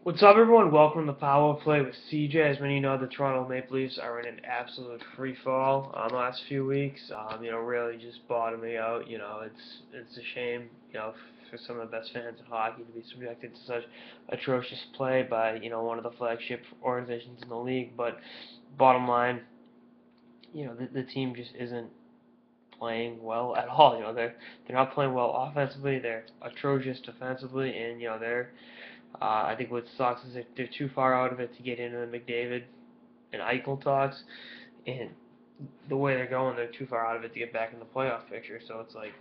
What's up, everyone? Welcome to Power Play with CJ. As many know, the Toronto Maple Leafs are in an absolute free fall the last few weeks. Really just bottoming out. It's a shame, for some of the best fans of hockey to be subjected to such atrocious play by, one of the flagship organizations in the league. But bottom line, the team just isn't playing well at all. They're not playing well offensively. They're atrocious defensively, and I think what sucks is that they're too far out of it to get into the McDavid and Eichel talks, and the way they're going, they're too far out of it to get back in the playoff picture. So it's like,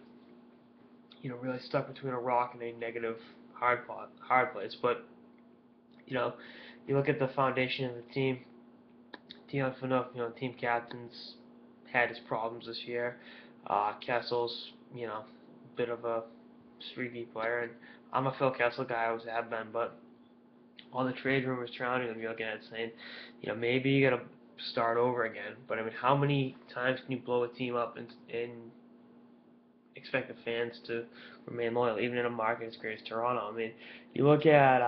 really stuck between a rock and a negative hard place. But you know, you look at the foundation of the team. Dion Phaneuf, team captain's had his problems this year. Kessel's, a bit of a streaky player, and I'm a Phil Kessel guy. I always have been, but all the trade rumors surrounding him, you're looking at saying, maybe you got to start over again. But I mean, how many times can you blow a team up and expect the fans to remain loyal, even in a market as great as Toronto? I mean, you look at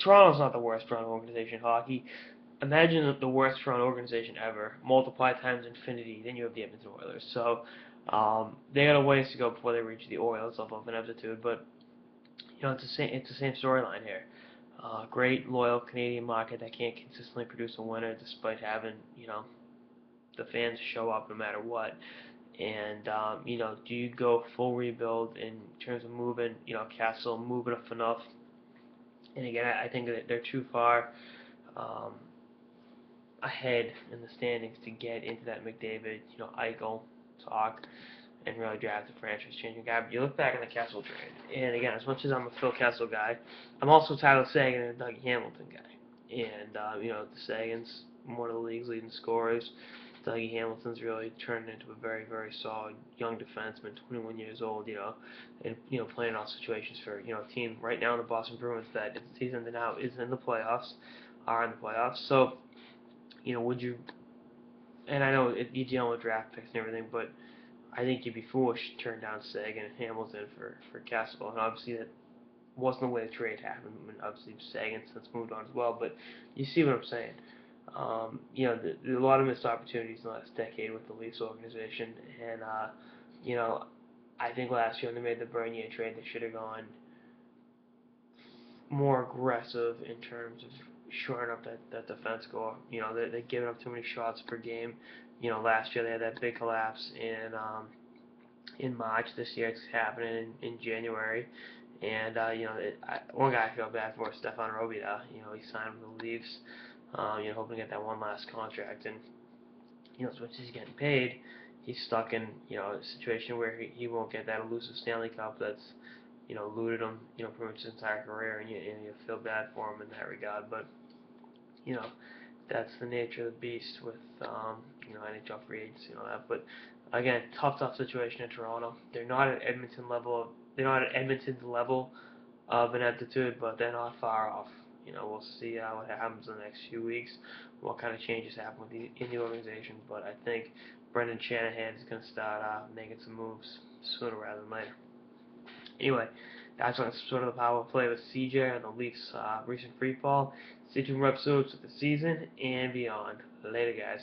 Toronto's not the worst run organization in hockey. Imagine the worst run organization ever, multiply times infinity, then you have the Edmonton Oilers. So they got a ways to go before they reach the Oilers level of ineptitude. But it's the same storyline here. Great loyal Canadian market that can't consistently produce a winner despite having the fans show up no matter what. And do you go full rebuild in terms of moving Kessel, moving a Phaneuf? And again, I think that they're too far um, ahead in the standings to get into that McDavid, Eichel talk and really drive the franchise-changing guy. But you look back in the Kessel trade, and again, as much as I'm a Phil Kessel guy, I'm also Tyler Seguin and a Dougie Hamilton guy. And the Sagan's one of the league's leading scorers. Dougie Hamilton's really turned into a very, very solid young defenseman, 21 years old, and playing all situations for a team right now in the Boston Bruins that if the season now is in the playoffs, are in the playoffs. So, would you? And I know you're dealing with draft picks and everything, but I think you'd be foolish to turn down Sagan and Hamilton for Kessel, and obviously that wasn't the way the trade happened. I mean, obviously Sagan since moved on as well, but you see what I'm saying. A lot of missed opportunities in the last decade with the Leafs organization, and I think last year when they made the Bernier trade, they should have gone more aggressive in terms of shoring up that defense score. They're giving up too many shots per game. Last year they had that big collapse in March. This year it's happening in January. And one guy I feel bad for is Stefan Robida. He signed with the Leafs, hoping to get that one last contract. And as much as he's getting paid, he's stuck in a situation where he won't get that elusive Stanley Cup that's eluded him pretty much his entire career, and you feel bad for him in that regard. But you know that's the nature of the beast with NHL free agency and all that. But again, tough situation in Toronto. They're not at Edmonton level. They're not at Edmonton's level of ineptitude, but they're not far off. We'll see what happens in the next few weeks, what kind of changes happen in the organization. But I think Brendan Shanahan is going to start making some moves sooner rather than later. Anyway, that's sort of the power play with CJ on the Leafs' recent free fall. Stay tuned for episodes of the season and beyond. Later, guys.